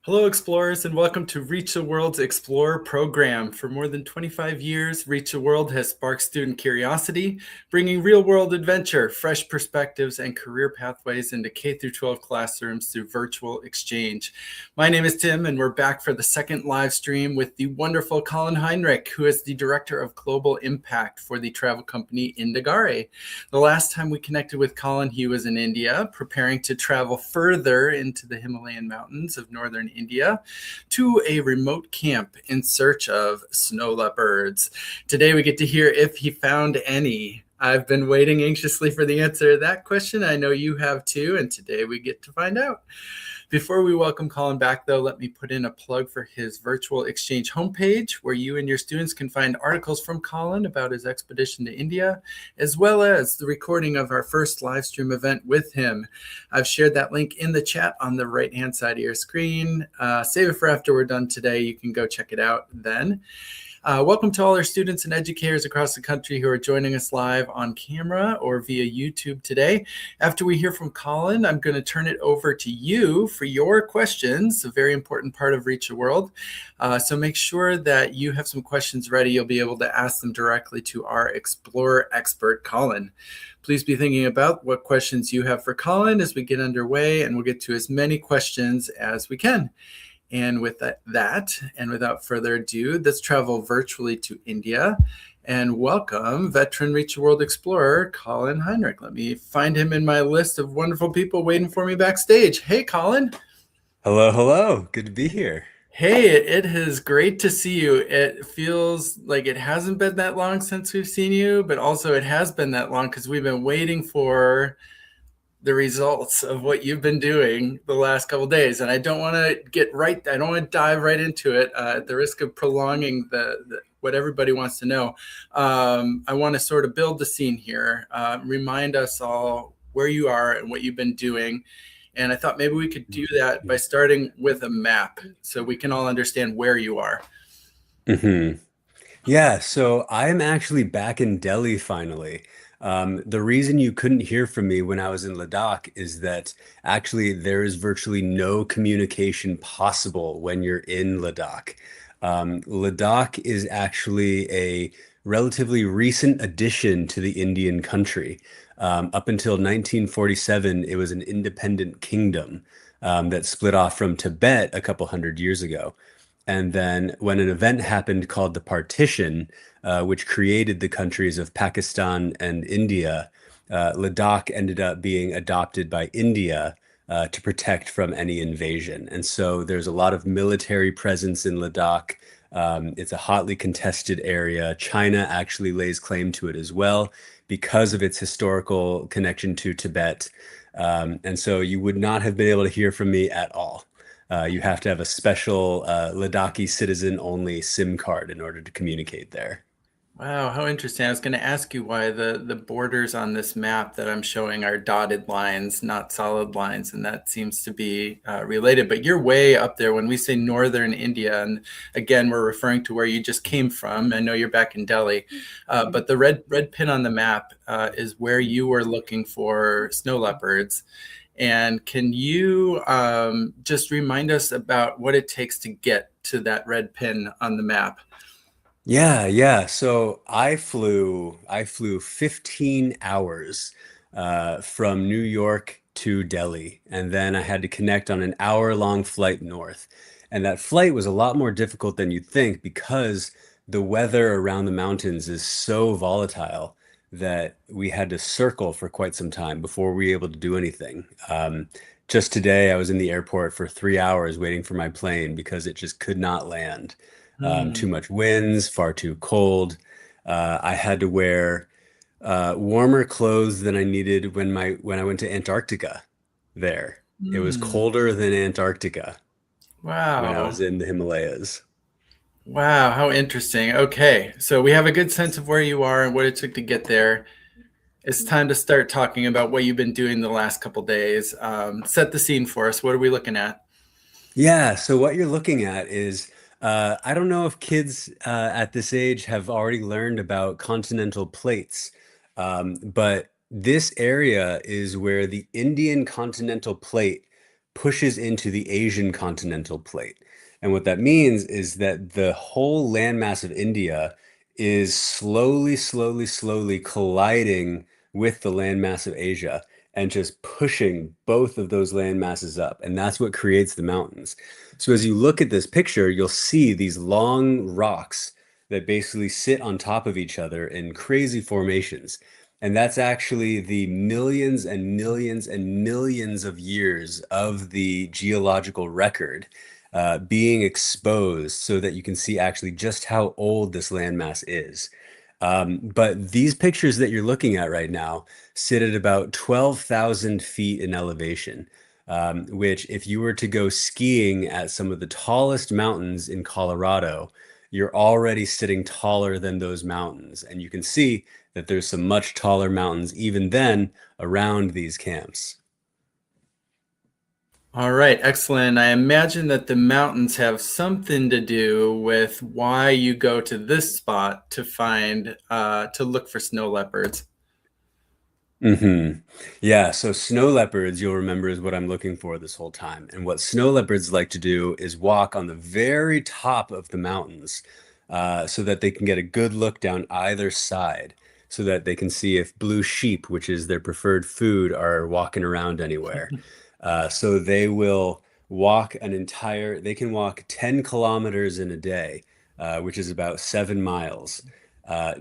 Hello, explorers, and welcome to Reach the World's Explorer program. For more than 25 years, Reach the World has sparked student curiosity, bringing real-world adventure, fresh perspectives, and career pathways into K-12 classrooms through virtual exchange. My name is Tim, and we're back for the second live stream with the wonderful Colin Heinrich, who is the Director of Global Impact for the travel company Indagare. The last time we connected with Colin, he was in India, preparing to travel further into the Himalayan mountains of northern India to a remote camp in search of snow leopards. Today we get to hear if he found any. I've been waiting anxiously for the answer to that question. I know you have too, and today we get to find out. Before we welcome Colin back, though, let me put in a plug for his virtual exchange homepage, where you and your students can find articles from Colin about his expedition to India, as well as the recording of our first live stream event with him. I've shared that link in the chat on the right-hand side of your screen. Save it for after we're done today. You can go check it out then. Welcome to all our students and educators across the country who are joining us live on camera or via YouTube today. After we hear from Colin, I'm going to turn it over to you for your questions, a very important part of Reach the World. So make sure that you have some questions ready. You'll be able to ask them directly to our Explorer expert, Colin. Please be thinking about what questions you have for Colin as we get underway, and we'll get to as many questions as we can. And with that, and without further ado, let's travel virtually to India and welcome veteran Reach the World explorer, Colin Heinrich. Let me find him in my list of wonderful people waiting for me backstage. Hey, Colin. Hello, hello. Good to be here. Hey, it is great to see you. It feels like it hasn't been that long since we've seen you, but also it has been that long because we've been waiting for the results of what you've been doing the last couple of days. And I don't want to dive right into it at the risk of prolonging what everybody wants to know. I want to sort of build the scene here, remind us all where you are and what you've been doing. And I thought maybe we could do that by starting with a map so we can all understand where you are. Yeah, so I'm actually back in Delhi finally. The reason you couldn't hear from me when I was in Ladakh is that actually there is virtually no communication possible when you're in Ladakh. Ladakh is actually a relatively recent addition to the Indian country. Up until 1947, it was an independent kingdom that split off from Tibet a couple hundred years ago. And then when an event happened called the partition, which created the countries of Pakistan and India, Ladakh ended up being adopted by India to protect from any invasion. And so there's a lot of military presence in Ladakh. It's a hotly contested area. China actually lays claim to it as well because of its historical connection to Tibet. And so you would not have been able to hear from me at all. You have to have a special Ladakhi citizen-only SIM card in order to communicate there. Wow, how interesting. I was going to ask you why the borders on this map that I'm showing are dotted lines, not solid lines, and that seems to be related. But you're way up there when we say northern India, and again, we're referring to where you just came from. I know you're back in Delhi, but the red pin on the map is where you were looking for snow leopards. And can you just remind us about what it takes to get to that red pin on the map? Yeah. So I flew 15 hours from New York to Delhi, and then I had to connect on an hour-long flight north. And that flight was a lot more difficult than you'd think because the weather around the mountains is so volatile that we had to circle for quite some time before we were able to do anything. Just today, I was in the airport for 3 hours waiting for my plane because it just could not land. Too Hmm. much winds, far too cold. I had to wear warmer clothes than I needed when I went to Antarctica there. It was Hmm. colder than Antarctica when I Wow. was in the Himalayas. Wow, how interesting. Okay, so we have a good sense of where you are and what it took to get there. It's time to start talking about what you've been doing the last couple days. Set the scene for us. What are we looking at? Yeah, so what you're looking at is I don't know if kids at this age have already learned about continental plates, but this area is where the Indian continental plate pushes into the Asian continental plate. And what that means is that the whole landmass of India is slowly colliding with the landmass of Asia and just pushing both of those land masses up. And that's what creates the mountains. So as you look at this picture, you'll see these long rocks that basically sit on top of each other in crazy formations. And that's actually the millions and millions and millions of years of the geological record being exposed so that you can see actually just how old this landmass is. But these pictures that you're looking at right now sit at about 12,000 feet in elevation, which if you were to go skiing at some of the tallest mountains in Colorado, you're already sitting taller than those mountains. And you can see that there's some much taller mountains even then around these camps. All right, excellent. I imagine that the mountains have something to do with why you go to this spot to find, to look for snow leopards. Yeah, so snow leopards, you'll remember, is what I'm looking for this whole time. And what snow leopards like to do is walk on the very top of the mountains so that they can get a good look down either side, so that they can see if blue sheep, which is their preferred food, are walking around anywhere. So they will they can walk 10 kilometers in a day, which is about 7 miles,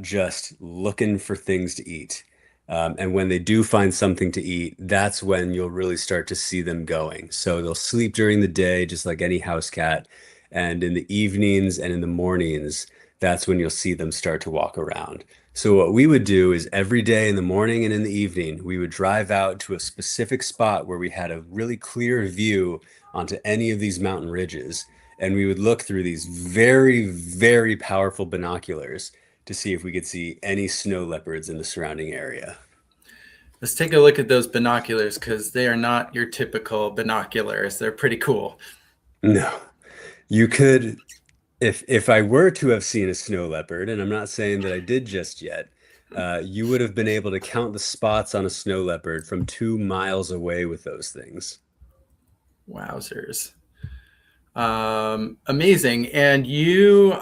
just looking for things to eat. And when they do find something to eat, that's when you'll really start to see them going. So they'll sleep during the day, just like any house cat. And in the evenings and in the mornings, that's when you'll see them start to walk around. So what we would do is every day in the morning and in the evening, we would drive out to a specific spot where we had a really clear view onto any of these mountain ridges. And we would look through these very powerful binoculars to see if we could see any snow leopards in the surrounding area. Let's take a look at those binoculars because they are not your typical binoculars. They're pretty cool. No, you could, if I were to have seen a snow leopard, and I'm not saying that I did just yet, you would have been able to count the spots on a snow leopard from 2 miles away with those things. Wowzers. Amazing. And you,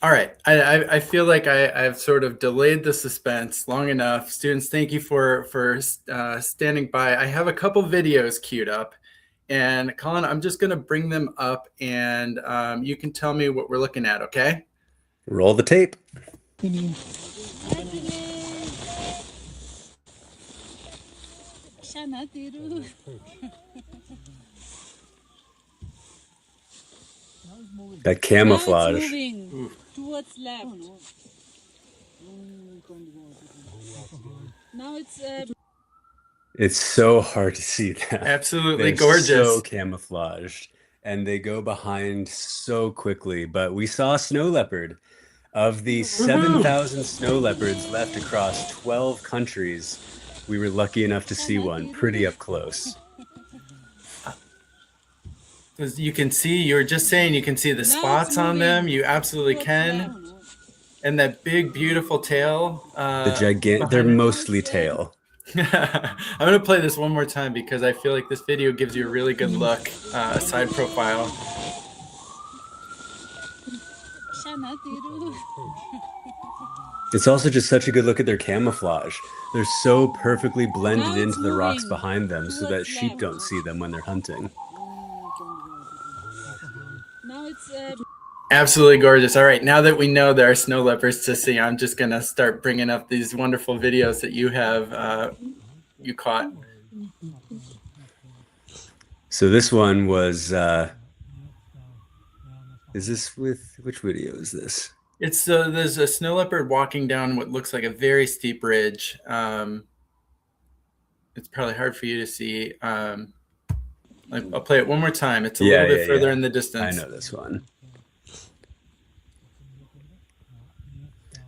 all right. I feel like I've sort of delayed the suspense long enough. Students, thank you for standing by. I have a couple videos queued up. And Colin, I'm just going to bring them up and you can tell me what we're looking at, okay? Roll the tape. That camouflage. Now it's moving towards left. Now It's so hard to see that. Absolutely They're gorgeous. so camouflaged and they go behind so quickly. But we saw a snow leopard. Of the 7,000 snow leopards left across 12 countries, we were lucky enough to see one pretty up close. As you can see, you were just saying you can see the spots on them. You absolutely can. And that big, beautiful tail. They're mostly tail. I'm going to play this one more time because I feel like this video gives you a really good look, side profile. It's also just such a good look at their camouflage. They're so perfectly blended into the rocks behind them so that sheep don't see them when they're hunting. now it's Absolutely gorgeous. All right, now that we know there are snow leopards to see, I'm just going to start bringing up these wonderful videos that you have, you caught. So this one was, is this with, which video is this? It's there's a snow leopard walking down what looks like a very steep ridge. It's probably hard for you to see. I'll play it one more time. It's a little bit further in the distance. I know this one.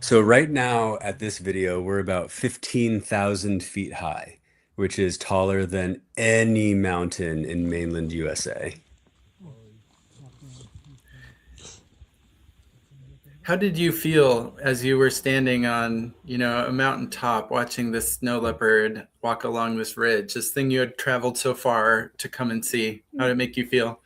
So right now at this video, we're about 15,000 feet high, which is taller than any mountain in mainland USA. How did you feel as you were standing on, a mountaintop watching this snow leopard walk along this ridge, this thing you had traveled so far to come and see? How did it make you feel?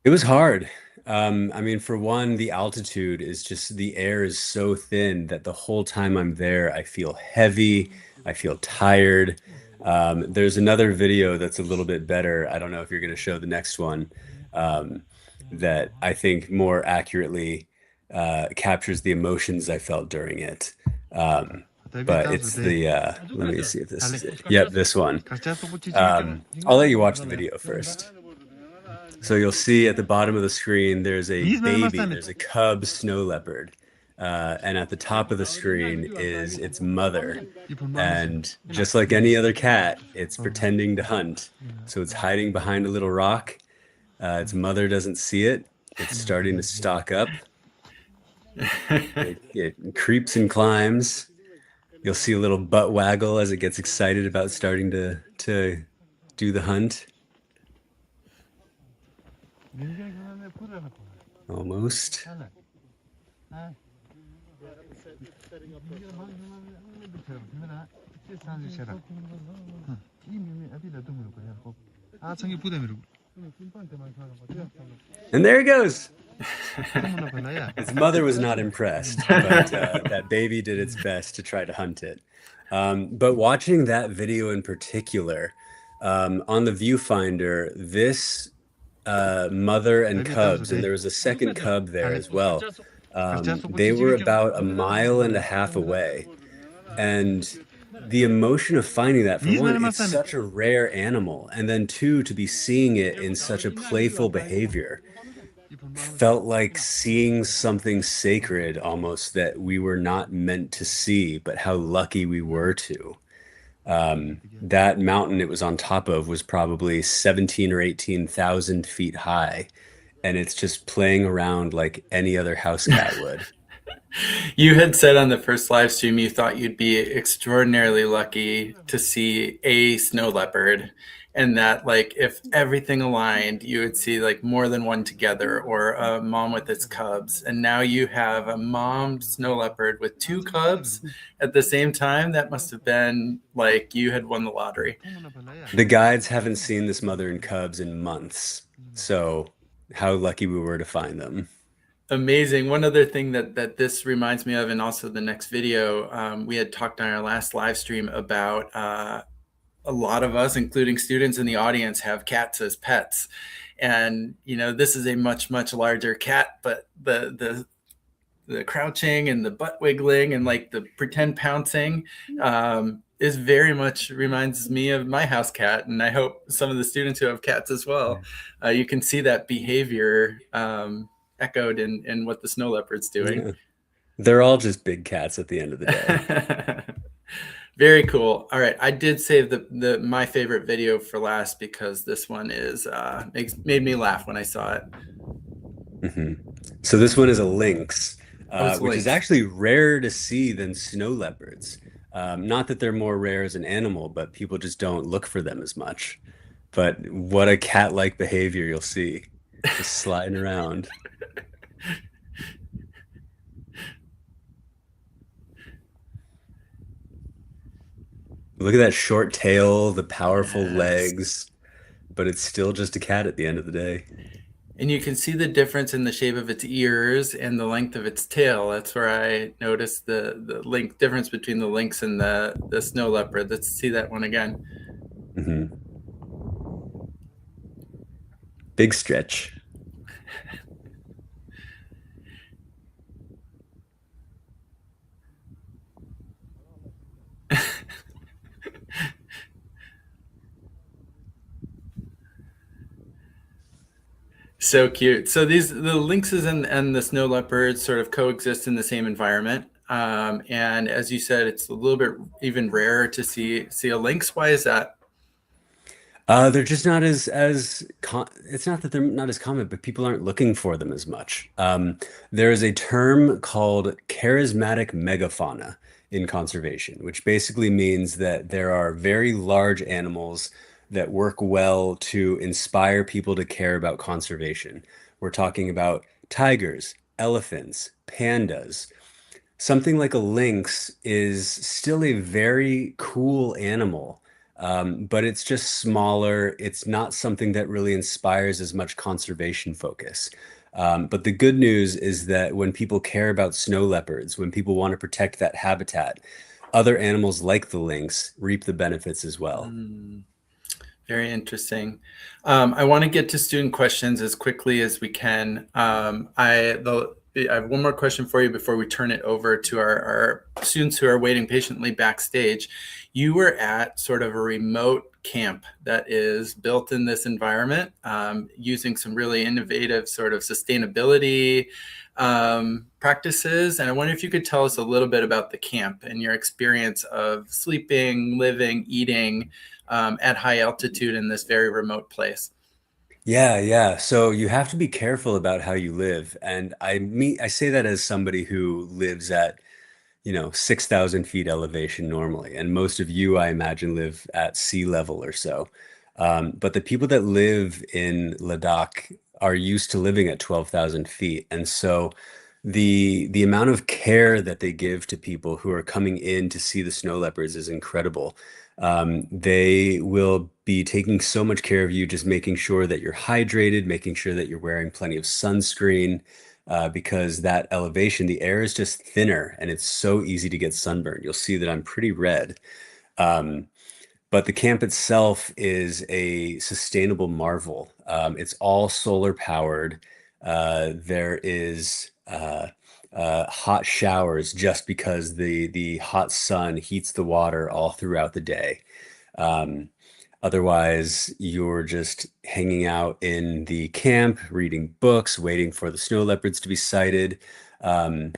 It was hard. I mean, for one, the altitude is just the air is so thin that the whole time I'm there, I feel heavy, I feel tired. There's another video that's a little bit better. I don't know if you're going to show the next one, um, that I think more accurately captures the emotions I felt during it. But it's the, let me see if this is it. Yep, this one. I'll let you watch the video first. So you'll see at the bottom of the screen, there's a baby, there's a cub snow leopard. And at the top of the screen is its mother. And just like any other cat, it's pretending to hunt. So it's hiding behind a little rock. Its mother doesn't see it. It's starting to stalk up. It creeps and climbs. You'll see a little butt waggle as it gets excited about starting to do the hunt. Almost. And there he goes. His mother was not impressed, but that baby did its best to try to hunt it. But watching that video in particular, on the viewfinder, this mother and cubs, and there was a second cub there as well. They were about 1.5 miles away. And the emotion of finding that, for one, it's such a rare animal. And then two, to be seeing it in such a playful behavior felt like seeing something sacred almost that we were not meant to see, but how lucky we were to. That mountain it was on top of was probably 17 or 18,000 feet high, and it's just playing around like any other house cat would. You had said on the first live stream you thought you'd be extraordinarily lucky to see a snow leopard, and that like if everything aligned, you would see like more than one together, or a mom with its cubs. And now you have a mom snow leopard with two cubs at the same time. That must have been like you had won the lottery. The guides haven't seen this mother and cubs in months, so how lucky we were to find them. Amazing. One other thing that this reminds me of, and also the next video, we had talked on our last live stream about a lot of us, including students in the audience, have cats as pets. And, this is a much, much larger cat, but the crouching and the butt wiggling and like the pretend pouncing is very much reminds me of my house cat. And I hope some of the students who have cats as well, you can see that behavior echoed in what the snow leopard's doing. Yeah. They're all just big cats at the end of the day. Very cool. All right, I did save the my favorite video for last because this one is made me laugh when I saw it. Mm-hmm. So this one is a lynx, which lynx. is actually rarer to see than snow leopards. Not that they're more rare as an animal, but people just don't look for them as much. But what a cat-like behavior you'll see, just sliding around. Look at that short tail, the powerful legs, but it's still just a cat at the end of the day. And you can see the difference in the shape of its ears and the length of its tail. That's where I noticed the length difference between the lynx and the snow leopard. Let's see that one again. Mm-hmm. Big stretch. So cute. So the lynxes and the snow leopards sort of coexist in the same environment. And as you said, it's a little bit even rarer to see a lynx. Why is that? They're just not it's not that they're not as common, but people aren't looking for them as much. There is a term called charismatic megafauna in conservation, which basically means that there are very large animals that work well to inspire people to care about conservation. We're talking about tigers, elephants, pandas. Something like a lynx is still a very cool animal, but it's just smaller. It's not something that really inspires as much conservation focus. But the good news is that when people care about snow leopards, when people want to protect that habitat, other animals like the lynx reap the benefits as well. Very interesting. I want to get to student questions as quickly as we can. I have one more question for you before we turn it over to our students who are waiting patiently backstage. You were at sort of a remote camp that is built in this environment, using some really innovative sort of sustainability practices. And I wonder if you could tell us a little bit about the camp and your experience of sleeping, living, eating at high altitude in this very remote place. Yeah, yeah. So you have to be careful about how you live. And I say that as somebody who lives at 6,000 feet elevation normally. And most of you, I imagine, live at sea level or so. But the people that live in Ladakh are used to living at 12,000 feet. And so the amount of care that they give to people who are coming in to see the snow leopards is incredible. They will be taking so much care of you, just making sure that you're hydrated, making sure that you're wearing plenty of sunscreen, because that elevation, the air is just thinner and it's so easy to get sunburned. You'll see that I'm pretty red. Um, but the camp itself is a sustainable marvel. It's all solar powered. There is hot showers just because the hot sun heats the water all throughout the day. Um, Otherwise, you're just hanging out in the camp, reading books, waiting for the snow leopards to be sighted. Um,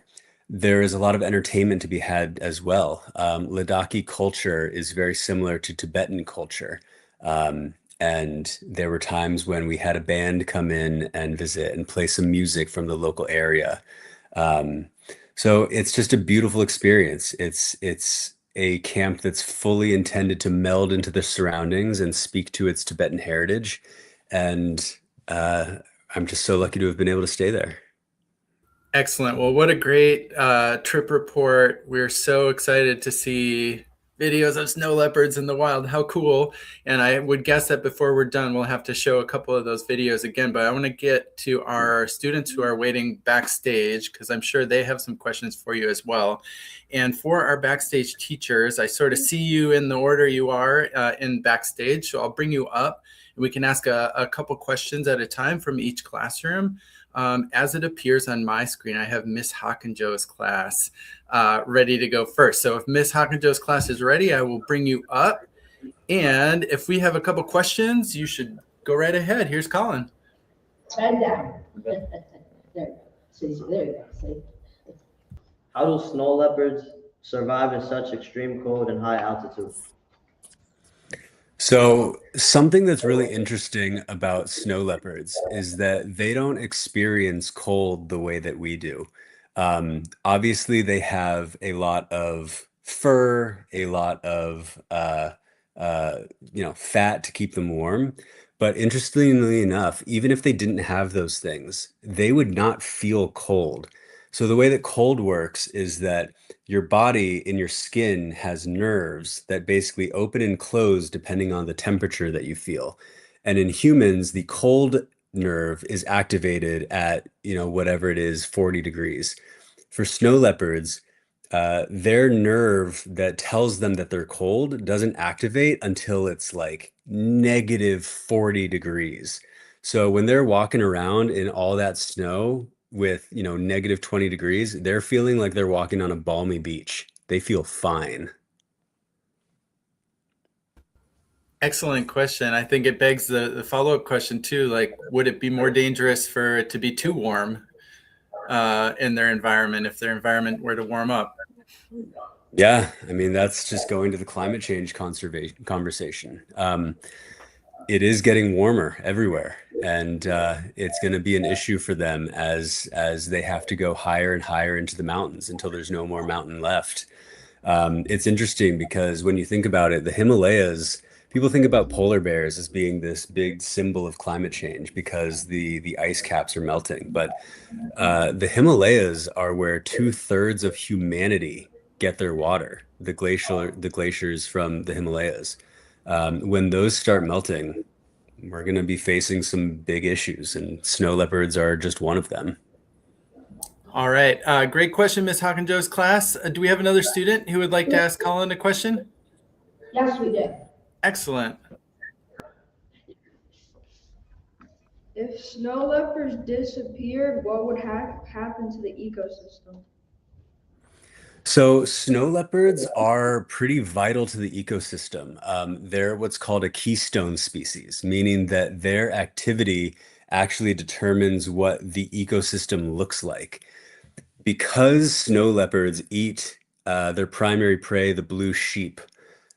there is a lot of entertainment to be had as well. Ladakhi culture is very similar to Tibetan culture. And there were times when we had a band come in and visit and play some music from the local area. Um, so it's just a beautiful experience. It's a camp that's fully intended to meld into the surroundings and speak to its Tibetan heritage. And I'm just so lucky to have been able to stay there. Excellent. Well, what a great trip report. We're so excited to see videos of snow leopards in the wild. How cool. And I would guess that before we're done, we'll have to show a couple of those videos again. But I want to get to our students who are waiting backstage, because I'm sure they have some questions for you as well. And for our backstage teachers, I sort of see you in the order you are in backstage. So I'll bring you up and we can ask a couple questions at a time from each classroom. As it appears on my screen, I have Miss Hawkinjoe's class ready to go first. So if Miss Hawkinjoe's class is ready, I will bring you up. And if we have a couple questions, you should go right ahead. Here's Colin. Turn down. There you go. See? How do snow leopards survive in such extreme cold and high altitude? So, something that's really interesting about snow leopards is that they don't experience cold the way that we do. Obviously, they have a lot of fur, a lot of fat to keep them warm. But interestingly enough, even if they didn't have those things, they would not feel cold. So the way that cold works is that your body in your skin has nerves that basically open and close depending on the temperature that you feel. And in humans, the cold nerve is activated at, whatever it is, 40 degrees. For snow leopards, their nerve that tells them that they're cold doesn't activate until it's like negative 40 degrees. So when they're walking around in all that snow with, negative 20 degrees, they're feeling like they're walking on a balmy beach. They feel fine. Excellent question. I think it begs the follow-up question too, like, would it be more dangerous for it to be too warm in their environment if their environment were to warm up? Yeah, I mean, that's just going to the climate change conservation conversation. It is getting warmer everywhere, and it's going to be an issue for them as they have to go higher and higher into the mountains until there's no more mountain left. It's interesting because when you think about it, the Himalayas People think about polar bears as being this big symbol of climate change because the ice caps are melting. But the Himalayas are where 2/3 of humanity get their water, the glaciers from the Himalayas. When those start melting, we're going to be facing some big issues, and snow leopards are just one of them. All right. Great question, Ms. Hawkinjoe's class. Do we have another student who would like to ask Colin a question? Yes, we do. Excellent. If snow leopards disappeared, what would happen to the ecosystem? So snow leopards are pretty vital to the ecosystem. They're what's called a keystone species, meaning that their activity actually determines what the ecosystem looks like. Because snow leopards eat their primary prey, the blue sheep.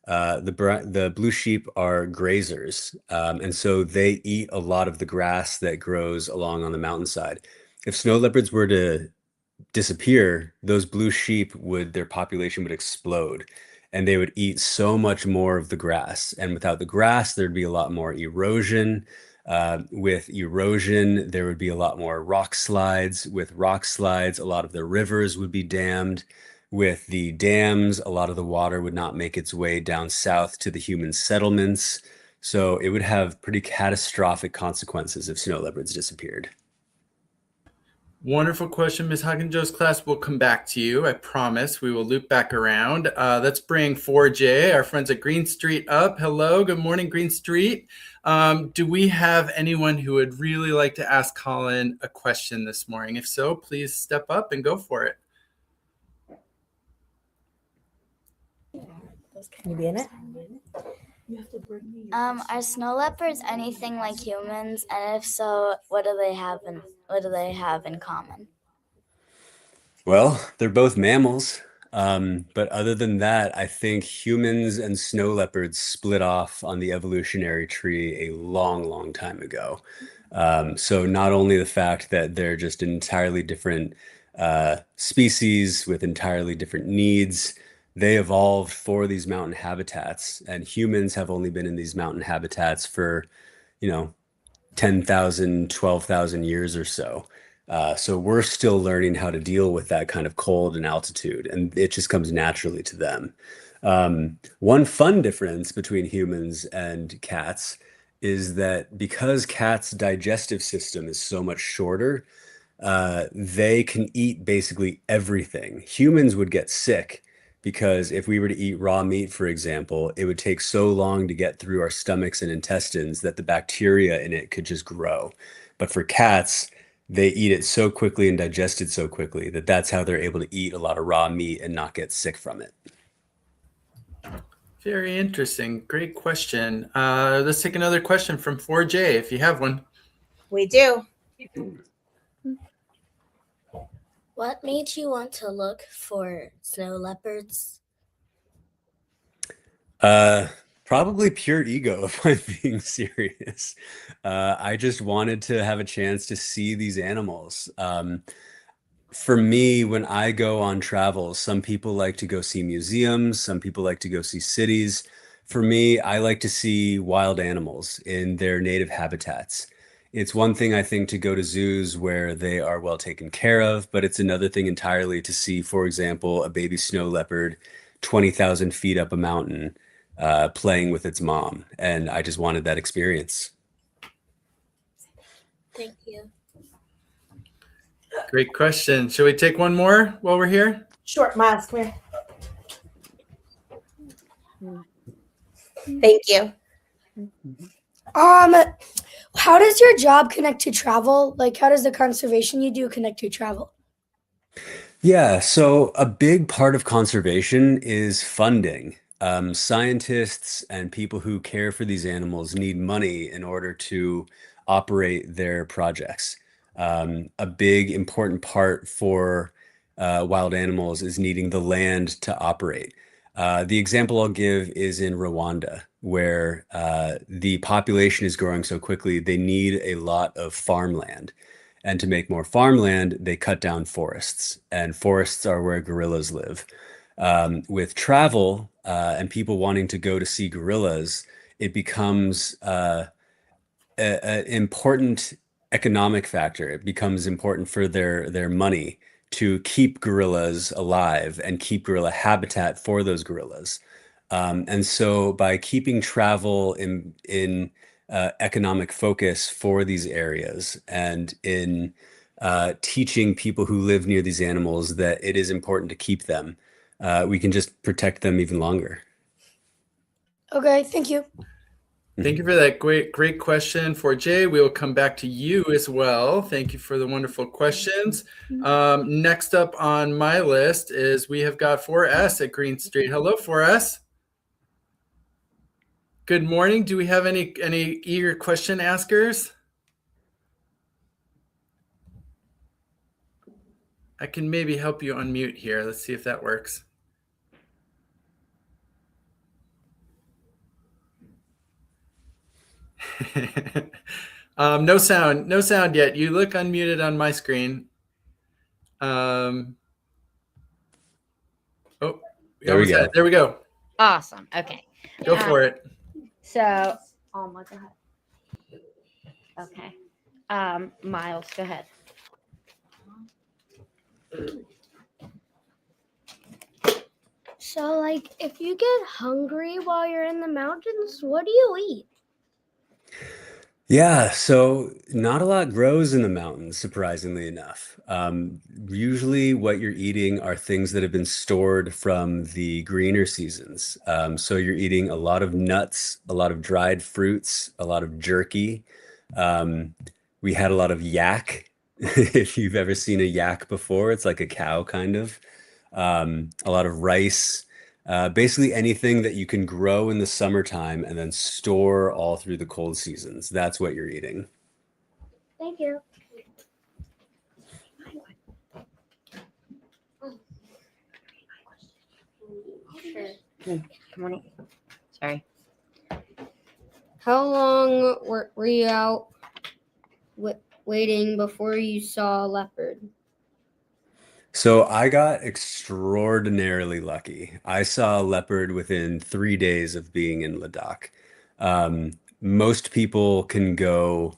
The blue sheep are grazers, and so they eat a lot of the grass that grows along on the mountainside. If snow leopards were to disappear, those blue sheep their population would explode, and they would eat so much more of the grass. And without the grass, there'd be a lot more erosion. With erosion, there would be a lot more rock slides. With rock slides, a lot of the rivers would be dammed. With the dams, a lot of the water would not make its way down south to the human settlements. So it would have pretty catastrophic consequences if snow leopards disappeared. Wonderful question, Ms. Hawkinjoe's class. We'll come back to you. I promise we will loop back around. Let's bring 4J, our friends at Green Street, up. Hello, good morning, Green Street. Do we have anyone who would really like to ask Colin a question this morning? If so, please step up and go for it. Can you be in it? Are snow leopards anything like humans? And if so, what do they have in common? Well, they're both mammals. But other than that, I think humans and snow leopards split off on the evolutionary tree a long, long time ago. So not only the fact that they're just entirely different species with entirely different needs, they evolved for these mountain habitats, and humans have only been in these mountain habitats for, 10,000, 12,000 years or so. So we're still learning how to deal with that kind of cold and altitude, and it just comes naturally to them. One fun difference between humans and cats is that because cats' digestive system is so much shorter, they can eat basically everything. Humans would get sick because if we were to eat raw meat, for example, it would take so long to get through our stomachs and intestines that the bacteria in it could just grow. But for cats, they eat it so quickly and digest it so quickly that that's how they're able to eat a lot of raw meat and not get sick from it. Very interesting. Great question. Let's take another question from 4J if you have one. We do. What made you want to look for snow leopards? Probably pure ego, if I'm being serious. I just wanted to have a chance to see these animals. For me, when I go on travels, some people like to go see museums, some people like to go see cities. For me, I like to see wild animals in their native habitats. It's one thing, I think, to go to zoos where they are well taken care of, but it's another thing entirely to see, for example, a baby snow leopard 20,000 feet up a mountain playing with its mom. And I just wanted that experience. Thank you. Great question. Shall we take one more while we're here? Sure, Miles, come here. Thank you. How does your job connect to travel? Like, how does the conservation you do connect to travel? Yeah, so a big part of conservation is funding. Scientists and people who care for these animals need money in order to operate their projects. A big important part for wild animals is needing the land to operate. The example I'll give is in Rwanda, where the population is growing so quickly, they need a lot of farmland. And to make more farmland, they cut down forests, and forests are where gorillas live. With travel and people wanting to go to see gorillas, it becomes an important economic factor. It becomes important for their money to keep gorillas alive and keep gorilla habitat for those gorillas. And so by keeping travel in economic focus for these areas and in teaching people who live near these animals that it is important to keep them, we can just protect them even longer. Okay, thank you. Thank you for that great question. For Jay, we will come back to you as well. Thank you for the wonderful questions. Next up on my list is we have got 4S at Green Street. Hello, 4S. Good morning. Do we have any eager question askers? I can maybe help you unmute here. Let's see if that works. No sound yet. You look unmuted on my screen. Oh, there we go. There we go. Awesome. Okay. Go for it. So, oh my God. Okay. Miles, go ahead. So, like, if you get hungry while you're in the mountains, what do you eat? Yeah, so not a lot grows in the mountains, surprisingly enough. Usually, what you're eating are things that have been stored from the greener seasons. So you're eating a lot of nuts, a lot of dried fruits, a lot of jerky. We had a lot of yak. If you've ever seen a yak before, it's like a cow kind of. A lot of rice. Basically anything that you can grow in the summertime and then store all through the cold seasons. That's what you're eating. Thank you. Come on. Sorry. How long were you out waiting before you saw a leopard? So I got extraordinarily lucky. I saw a leopard within 3 days of being in Ladakh. Most people can go,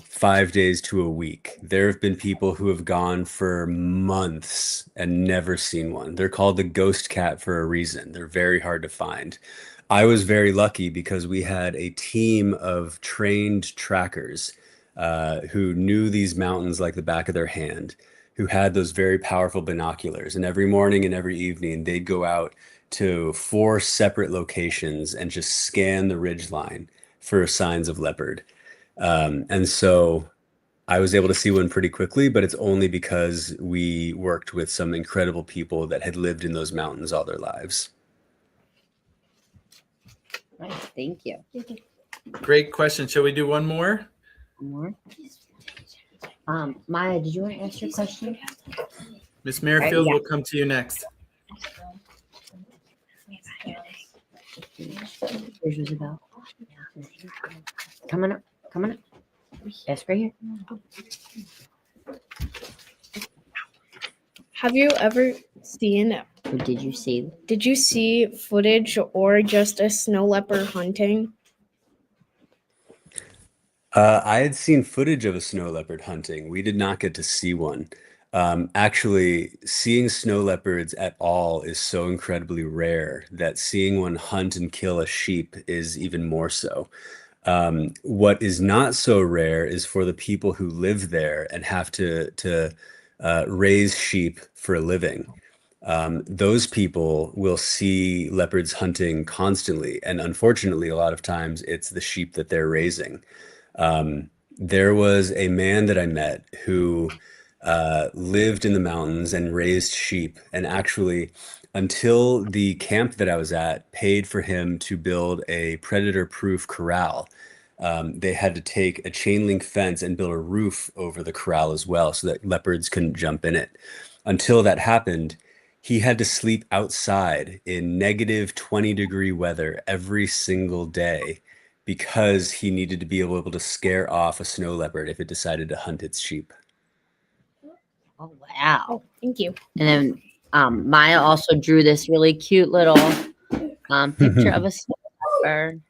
5 days to a week. There have been people who have gone for months and never seen one. They're called the ghost cat for a reason. They're very hard to find. I was very lucky because we had a team of trained trackers who knew these mountains like the back of their hand, who had those very powerful binoculars. And every morning and every evening, they'd go out to 4 separate locations and just scan the ridgeline for signs of leopard. And so I was able to see one pretty quickly, but it's only because we worked with some incredible people that had lived in those mountains all their lives. Nice. Thank you. Great question. Shall we do one more? One more. Maya, did you want to ask your question? Miss Merrifield, yeah. will come to you next. Here's Isabel. Come on up. Come on up. Ask right here. Have you ever seen? What did you see? Did you see footage or just a snow leopard hunting? I had seen footage of a snow leopard hunting. We did not get to see one. Actually, seeing snow leopards at all is so incredibly rare that seeing one hunt and kill a sheep is even more so. What is not so rare is for the people who live there and have to raise sheep for a living. Those people will see leopards hunting constantly, and unfortunately, a lot of times it's the sheep that they're raising. There was a man that I met who lived in the mountains and raised sheep, and actually, until the camp that I was at paid for him to build a predator-proof corral, they had to take a chain link fence and build a roof over the corral as well so that leopards couldn't jump in it. Until that happened, he had to sleep outside in negative 20-degree weather every single day because he needed to be able to scare off a snow leopard if it decided to hunt its sheep. Oh, wow. Oh, thank you. And then Maya also drew this really cute little picture of a snow Leopard.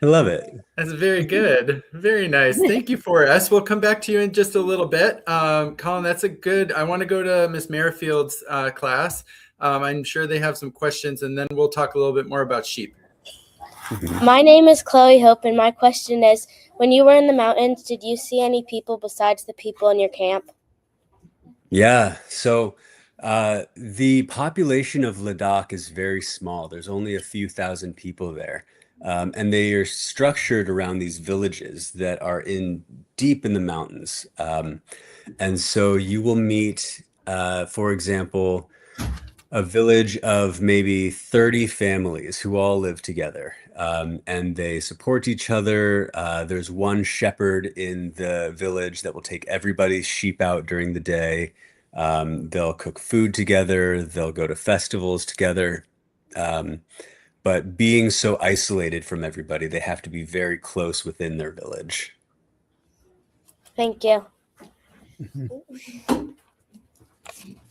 I love it. That's very good. Very nice. Thank you for us. We'll come back to you in just a little bit. Colin, that's a good, I want to go to Miss Merrifield's class. I'm sure they have some questions, and then we'll talk a little bit more about sheep. My name is Chloe Hope, and my question is, when you were in the mountains, did you see any people besides the people in your camp? Yeah, so the population of Ladakh is very small. There's only a few thousand people there. And they are structured around these villages that are deep in the mountains. And so you will meet, for example, a village of maybe 30 families who all live together, and they support each other. There's one shepherd in the village that will take everybody's sheep out during the day. They'll cook food together. They'll go to festivals together. But being so isolated from everybody, they have to be very close within their village. Thank you.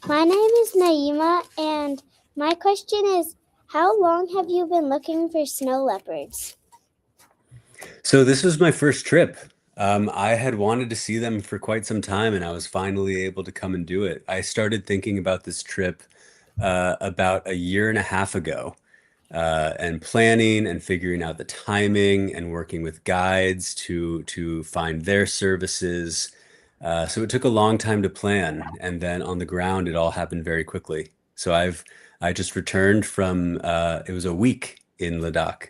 My name is Naima, and my question is, how long have you been looking for snow leopards? So this was my first trip. I had wanted to see them for quite some time, and I was finally able to come and do it. I started thinking about this trip about a year and a half ago, and planning and figuring out the timing and working with guides to find their services. So it took a long time to plan, and then on the ground, it all happened very quickly. So I just returned from it was a week in Ladakh,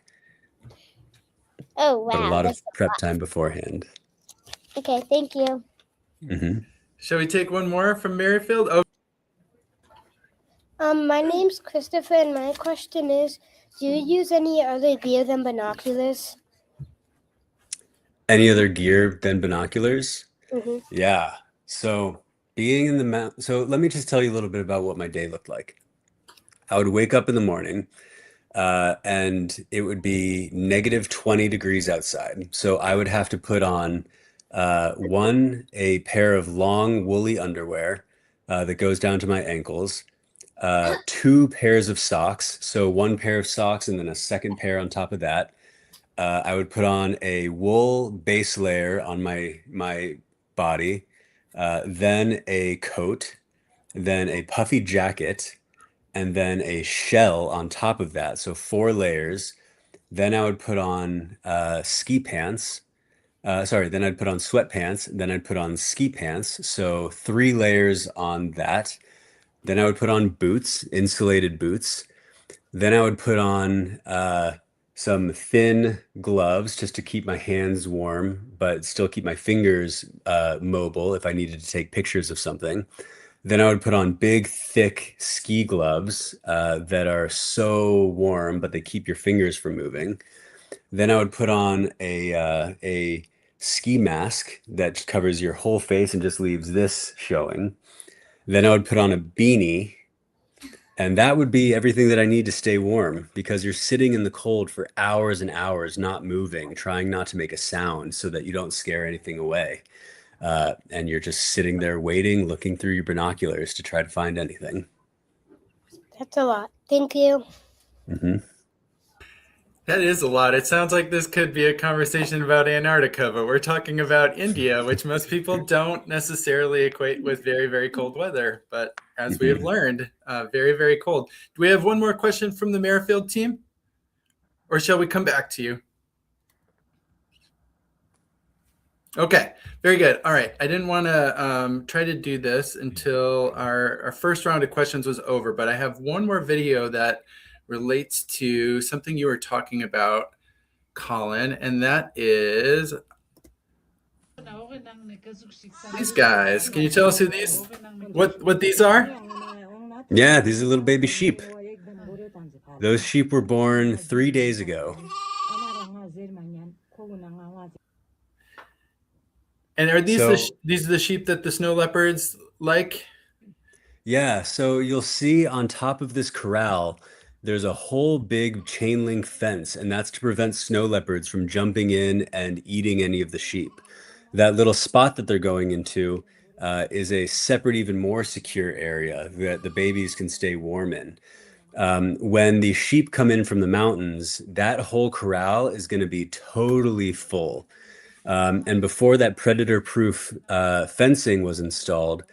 Oh, wow. but a lot of that's prep time beforehand. Okay, thank you. Shall we take one more from Merrifield? Oh, My name's Christopher, and my question is, do you use any other gear than binoculars? Any other gear than binoculars? Mm-hmm. Yeah. So being in the mountain, so let me just tell you a little bit about what my day looked like. I would wake up in the morning, and it would be negative 20 degrees outside. So I would have to put on a pair of long woolly underwear that goes down to my ankles, 2 pairs of socks. So 1 pair of socks and then a second pair on top of that. I would put on a wool base layer on my body, then a coat, then a puffy jacket, and then a shell on top of that. So 4 layers. Then I would put on ski pants. Then I'd put on sweatpants. Then I'd put on ski pants. So 3 layers on that. Then I would put on boots, insulated boots. Then I would put on some thin gloves just to keep my hands warm, but still keep my fingers mobile if I needed to take pictures of something. Then I would put on big, thick ski gloves that are so warm, but they keep your fingers from moving. Then I would put on a ski mask that covers your whole face and just leaves this showing. Then I would put on a beanie, and that would be everything that I need to stay warm, because you're sitting in the cold for hours and hours, not moving, trying not to make a sound so that you don't scare anything away. And you're just sitting there waiting, looking through your binoculars to try to find anything. That's a lot. Thank you. that is a lot. It sounds like this could be a conversation about Antarctica, but we're talking about India, which most people don't necessarily equate with very, very cold weather. But as we have learned, very, very cold. Do we have one more question from the Merrifield team? Or shall we come back to you? Okay, very good. All right. I didn't want to try to do this until our first round of questions was over, but I have one more video that relates to something you were talking about, Colin, and that is these guys. Can you tell us who what these are? Yeah, these are little baby sheep. Those sheep were born 3 days ago. And are these these are the sheep that the snow leopards like? Yeah, so you'll see on top of this corral, there's a whole big chain link fence, and that's to prevent snow leopards from jumping in and eating any of the sheep. That little spot that they're going into is a separate, even more secure area that the babies can stay warm in. When the sheep come in from the mountains, that whole corral is going to be totally full. And before that predator-proof fencing was installed,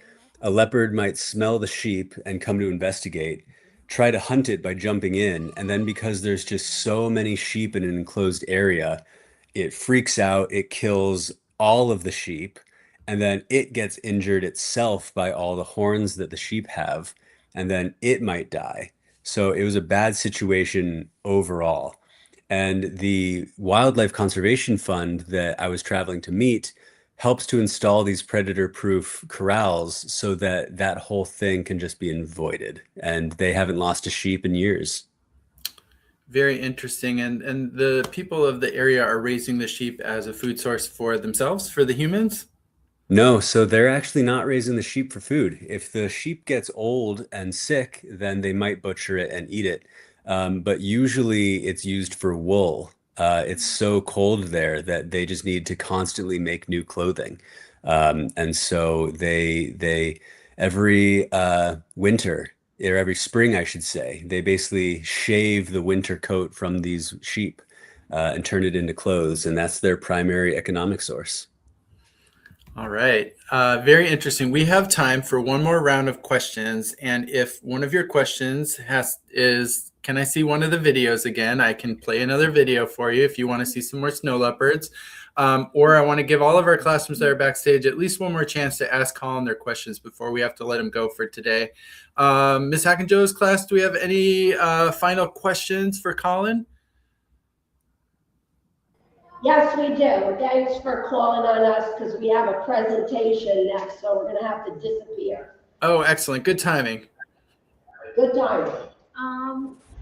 a leopard might smell the sheep and come to investigate, try to hunt it by jumping in, and then because there's just so many sheep in an enclosed area, it freaks out, it kills all of the sheep, and then it gets injured itself by all the horns that the sheep have, and then it might die. So it was a bad situation overall. And the Wildlife Conservation Fund that I was traveling to meet helps to install these predator-proof corrals so that that whole thing can just be avoided. And they haven't lost a sheep in years. Very interesting. And the people of the area are raising the sheep as a food source for themselves, for the humans? No, so they're actually not raising the sheep for food. If the sheep gets old and sick, then they might butcher it and eat it. But usually it's used for wool. It's so cold there that they just need to constantly make new clothing. And so they every winter or every spring, I should say, they basically shave the winter coat from these sheep and turn it into clothes. And that's their primary economic source. All right. Very interesting. We have time for one more round of questions. And if one of your questions is, can I see one of the videos again? I can play another video for you if you want to see some more snow leopards. Or I want to give all of our classrooms that are backstage at least one more chance to ask Colin their questions before we have to let him go for today. Ms. Hackenjoe's class, do we have any final questions for Colin? Yes, we do. Thanks for calling on us because we have a presentation next, so we're going to have to disappear. Oh, excellent. Good timing. Good timing.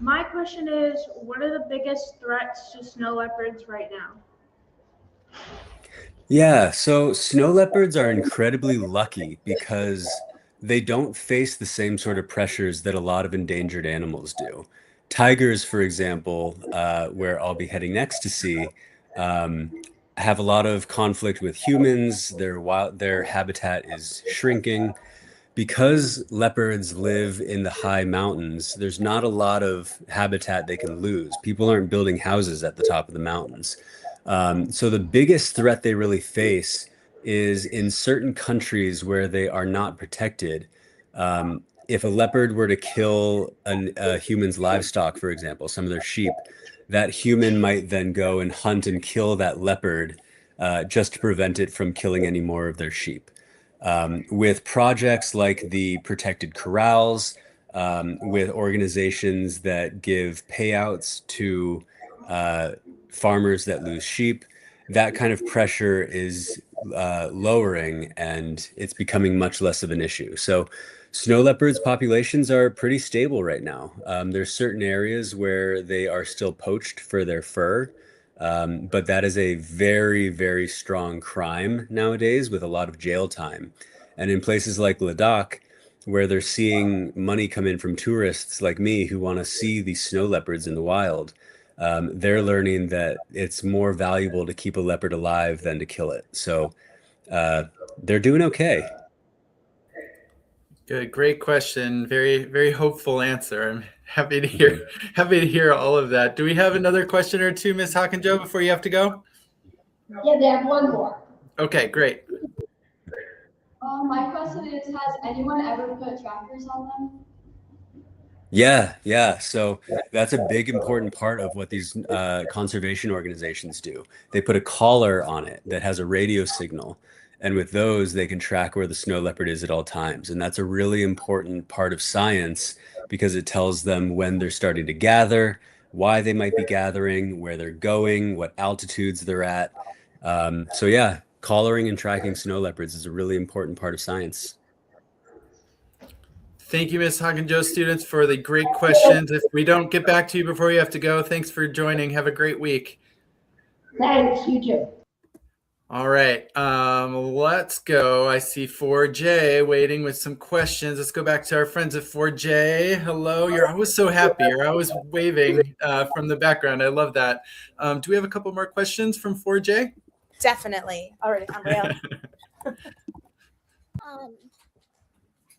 My question is, what are the biggest threats to snow leopards right now? Yeah, so snow leopards are incredibly lucky because they don't face the same sort of pressures that a lot of endangered animals do. Tigers, for example, where I'll be heading next to see, have a lot of conflict with humans. Their habitat is shrinking. Because leopards live in the high mountains, there's not a lot of habitat they can lose. People aren't building houses at the top of the mountains. So the biggest threat they really face is in certain countries where they are not protected. If a leopard were to kill a human's livestock, for example, some of their sheep, that human might then go and hunt and kill that leopard just to prevent it from killing any more of their sheep. With projects like the Protected Corrals, with organizations that give payouts to farmers that lose sheep, that kind of pressure is lowering and it's becoming much less of an issue. So snow leopards populations are pretty stable right now. There's certain areas where they are still poached for their fur, but that is a very, very strong crime nowadays with a lot of jail time. And in places like Ladakh, where they're seeing money come in from tourists like me who want to see these snow leopards in the wild, they're learning that it's more valuable to keep a leopard alive than to kill it. So they're doing okay. Good, great question. Very, very hopeful answer. I'm happy to hear all of that. Do we have another question or two, Ms. Hackenjoe, before you have to go? Yeah, they have one more. Okay, great. My question is, has anyone ever put trackers on them? Yeah. So that's a big important part of what these conservation organizations do. They put a collar on it that has a radio signal. And with those, they can track where the snow leopard is at all times. And that's a really important part of science because it tells them when they're starting to gather, why they might be gathering, where they're going, what altitudes they're at. So yeah, collaring and tracking snow leopards is a really important part of science. Thank you, Ms. Hackenjoe students, for the great questions. If we don't get back to you before you have to go, thanks for joining. Have a great week. Thanks, you too. All right, let's go. I see 4J waiting with some questions. Let's go back to our friends at 4J. Hello, you're always so happy. You're always waving from the background. I love that. Do we have a couple more questions from 4J? Definitely. All right, I'm real.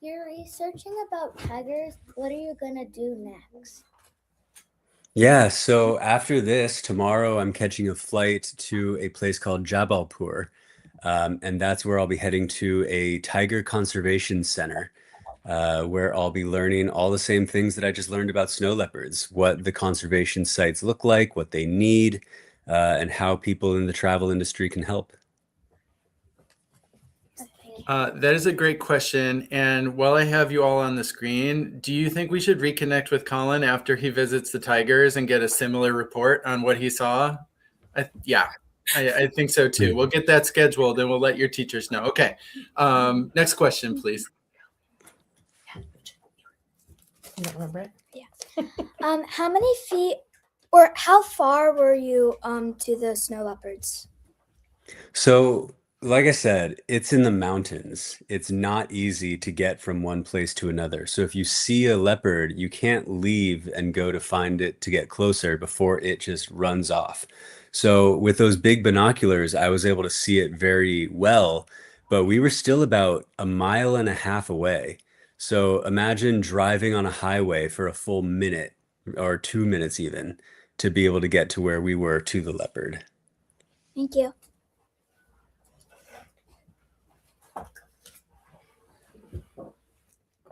You're researching about tigers. What are you gonna do next? Yeah, so after this, tomorrow I'm catching a flight to a place called Jabalpur, and that's where I'll be heading to a tiger conservation center, where I'll be learning all the same things that I just learned about snow leopards, what the conservation sites look like, what they need, and how people in the travel industry can help. That is a great question. And while I have you all on the screen, do you think we should reconnect with Colin after he visits the tigers and get a similar report on what he saw? Yeah, I think so too. We'll get that scheduled and we'll let your teachers know. Okay. Next question, please. You don't remember it? Yeah. How many feet or how far were you to the snow leopards? So, like I said, it's in the mountains. It's not easy to get from one place to another. So if you see a leopard, you can't leave and go to find it to get closer before it just runs off. So with those big binoculars, I was able to see it very well, but we were still about 1.5 miles away. So imagine driving on a highway for a full minute or 2 minutes even to be able to get to where we were to the leopard. Thank you.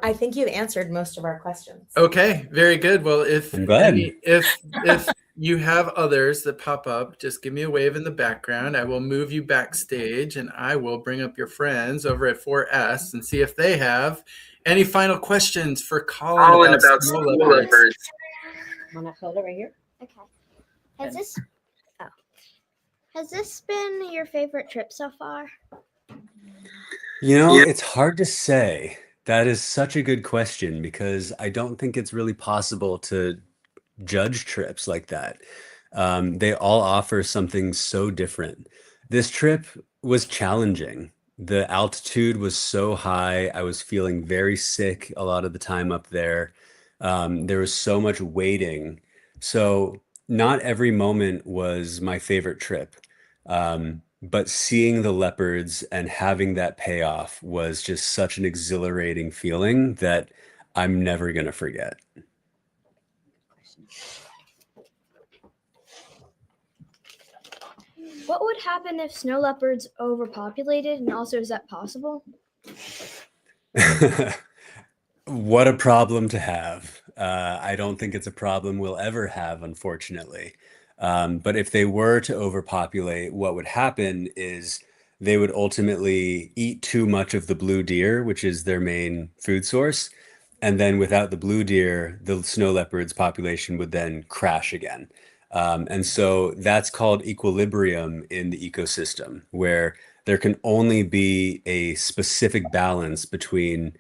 I think you answered most of our questions. Okay, very good. Well, if I'm glad. if you have others that pop up, just give me a wave in the background. I will move you backstage and I will bring up your friends over at 4S and see if they have any final questions for Colin about snow leopards. Want to hold it right here? Okay. Has this been your favorite trip so far? You know, it's hard to say. That is such a good question because I don't think it's really possible to judge trips like that. They all offer something so different. This trip was challenging. The altitude was so high. I was feeling very sick a lot of the time up there. There was so much waiting. So not every moment was my favorite trip. But seeing the leopards and having that payoff was just such an exhilarating feeling that I'm never going to forget. What would happen if snow leopards overpopulated, and also is that possible? What a problem to have. I don't think it's a problem we'll ever have, unfortunately. But if they were to overpopulate, what would happen is they would ultimately eat too much of the blue deer, which is their main food source. And then without the blue deer, the snow leopards population would then crash again. And so that's called equilibrium in the ecosystem, where there can only be a specific balance between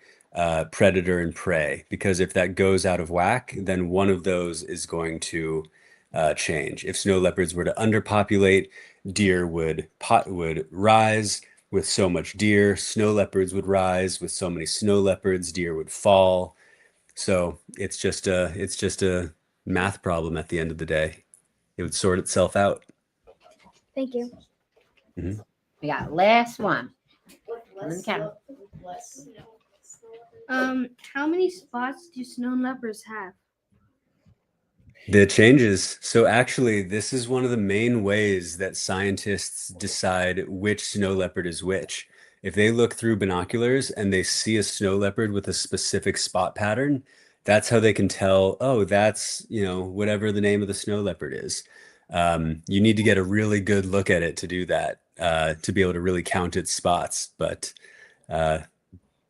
predator and prey, because if that goes out of whack, then one of those is going to change. If snow leopards were to underpopulate, deer would rise with so much deer. Snow leopards would rise with so many snow leopards. Deer would fall. So it's just a math problem at the end of the day. It would sort itself out. Thank you. Mm-hmm. We got last one. How many spots do snow leopards have? The changes. So actually, this is one of the main ways that scientists decide which snow leopard is which. If they look through binoculars and they see a snow leopard with a specific spot pattern, that's how they can tell, oh, that's, whatever the name of the snow leopard is. You need to get a really good look at it to do that, to be able to really count its spots. But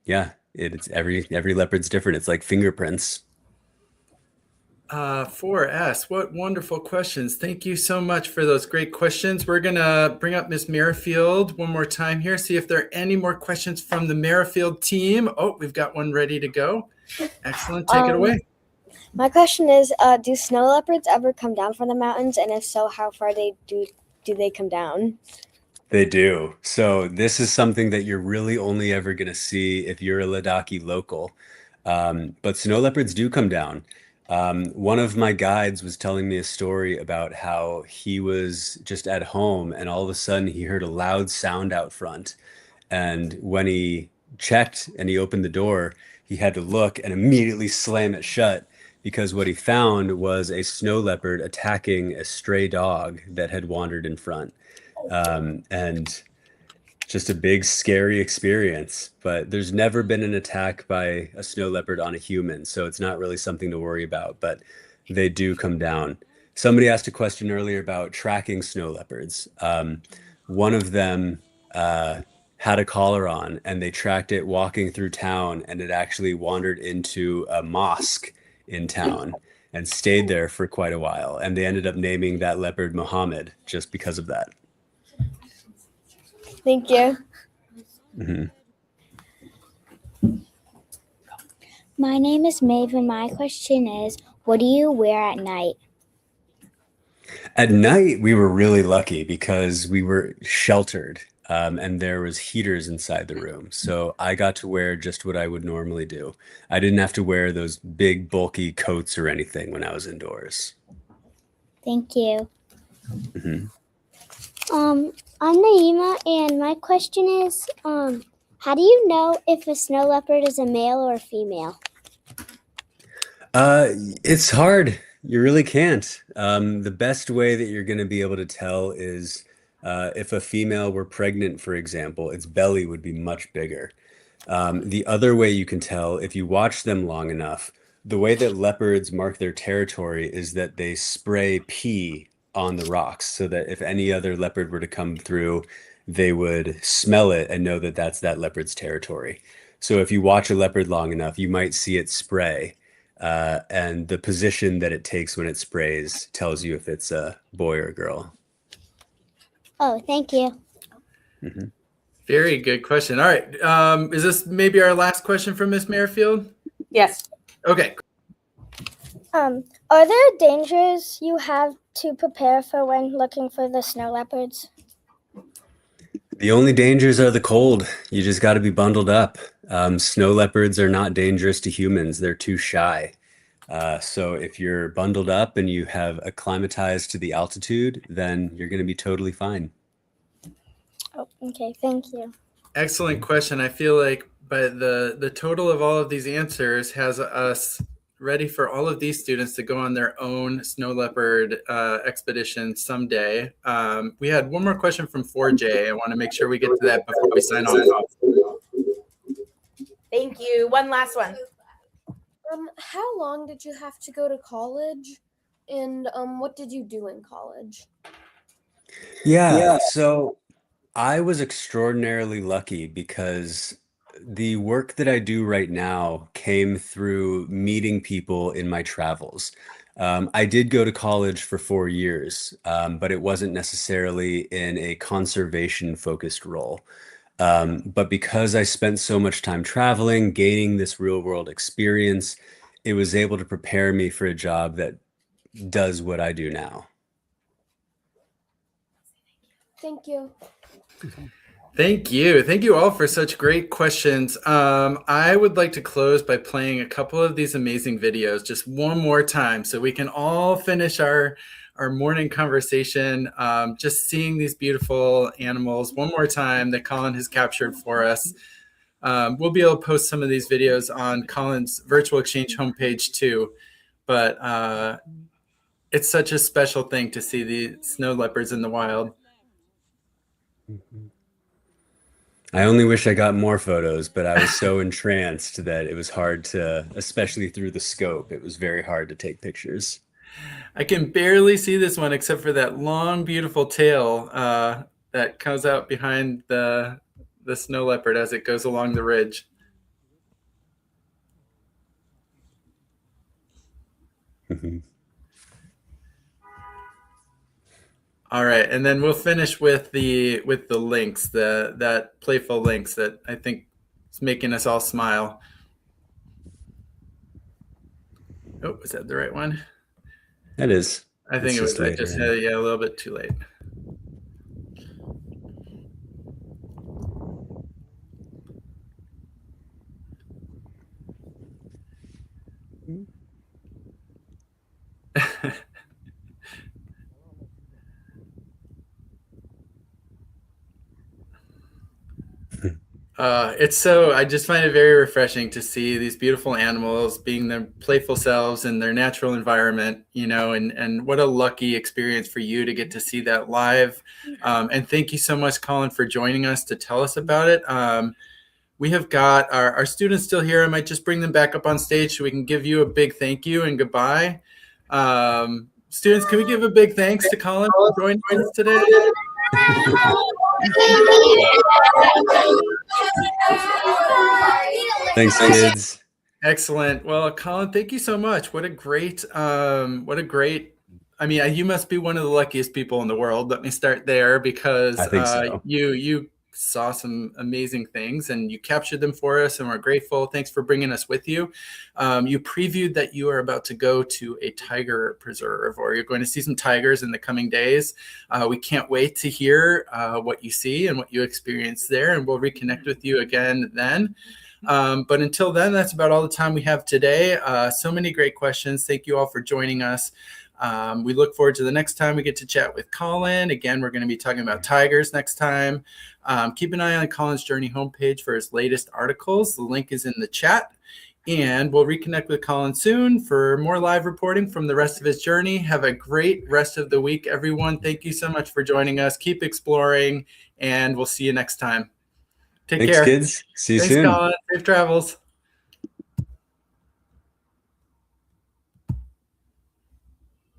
yeah, it's every leopard's different. It's like fingerprints. 4S, what wonderful questions. Thank you so much for those great questions. We're going to bring up Miss Merrifield one more time here, see if there are any more questions from the Merrifield team. Oh, we've got one ready to go. Excellent. Take it away. My question is, do snow leopards ever come down from the mountains? And if so, how far do they come down? They do. So this is something that you're really only ever going to see if you're a Ladakhi local. But snow leopards do come down. One of my guides was telling me a story about how he was just at home and all of a sudden he heard a loud sound out front. And when he checked and he opened the door, he had to look and immediately slam it shut because what he found was a snow leopard attacking a stray dog that had wandered in front. And just a big, scary experience. But there's never been an attack by a snow leopard on a human, so it's not really something to worry about, but they do come down. Somebody asked a question earlier about tracking snow leopards. One of them had a collar on, and they tracked it walking through town, and it actually wandered into a mosque in town and stayed there for quite a while. And they ended up naming that leopard Muhammad just because of that. Thank you. Mm-hmm. My name is Maeve, and my question is, what do you wear at night? At night, we were really lucky because we were sheltered, and there was heaters inside the room. So I got to wear just what I would normally do. I didn't have to wear those big, bulky coats or anything when I was indoors. Thank you. Mm-hmm. I'm Naima, and my question is, how do you know if a snow leopard is a male or a female? It's hard. You really can't. The best way that you're going to be able to tell is if a female were pregnant, for example, its belly would be much bigger. The other way you can tell, if you watch them long enough, the way that leopards mark their territory is that they spray pee on the rocks so that if any other leopard were to come through, they would smell it and know that that's that leopard's territory. So if you watch a leopard long enough, you might see it spray. And the position that it takes when it sprays tells you if it's a boy or a girl. Oh, thank you. Mm-hmm. Very good question. All right. Is this maybe our last question from Miss Merrifield? Yes. Okay. Are there dangers you have to prepare for when looking for the snow leopards? The only dangers are the cold. You just got to be bundled up. Snow leopards are not dangerous to humans. They're too shy. So if you're bundled up and you have acclimatized to the altitude, then you're going to be totally fine. Oh, okay. Thank you. Excellent question. I feel like by the total of all of these answers has us ready for all of these students to go on their own snow leopard expedition someday. We had one more question from 4J. I want to make sure we get to that before we sign off. Thank you. One last one. How long did you have to go to college? And what did you do in college? Yeah, so I was extraordinarily lucky because the work that I do right now came through meeting people in my travels. I did go to college for 4 years, but it wasn't necessarily in a conservation-focused role. But because I spent so much time traveling, gaining this real-world experience, it was able to prepare me for a job that does what I do now. Thank you. Thank you. Thank you all for such great questions. I would like to close by playing a couple of these amazing videos just one more time so we can all finish our morning conversation, just seeing these beautiful animals one more time that Colin has captured for us. We'll be able to post some of these videos on Colin's Virtual Exchange homepage too, but it's such a special thing to see the snow leopards in the wild. I only wish I got more photos, but I was so entranced that it was hard to, especially through the scope, it was very hard to take pictures. I can barely see this one except for that long, beautiful tail that comes out behind the snow leopard as it goes along the ridge. All right, and then we'll finish with the lynx, that playful lynx that I think is making us all smile. Oh, is that the right one? That is. I think it was. I just had it a little bit too late. I just find it very refreshing to see these beautiful animals being their playful selves in their natural environment, and what a lucky experience for you to get to see that live. And thank you so much, Colin, for joining us to tell us about it. We have got our students still here. I might just bring them back up on stage so we can give you a big thank you and goodbye. Students, can we give a big thanks to Colin for joining us today? Thanks, kids. Excellent. Well, Colin, thank you so much. What a great, I mean, you must be one of the luckiest people in the world. Let me start there, because I think so. You saw some amazing things and you captured them for us, and we're grateful. Thanks for bringing us with you. You previewed that you are about to go to a tiger preserve, or you're going to see some tigers in the coming days. We can't wait to hear what you see and what you experience there, and we'll reconnect with you again then. But until then, that's about all the time we have today. So many great questions. Thank you all for joining us. We look forward to the next time we get to chat with Colin. Again, we're going to be talking about tigers next time. Keep an eye on Colin's Journey homepage for his latest articles. The link is in the chat. And we'll reconnect with Colin soon for more live reporting from the rest of his journey. Have a great rest of the week, everyone. Thank you so much for joining us. Keep exploring, and we'll see you next time. Take care. Thanks, kids. See you soon. Thanks, Colin. Safe travels.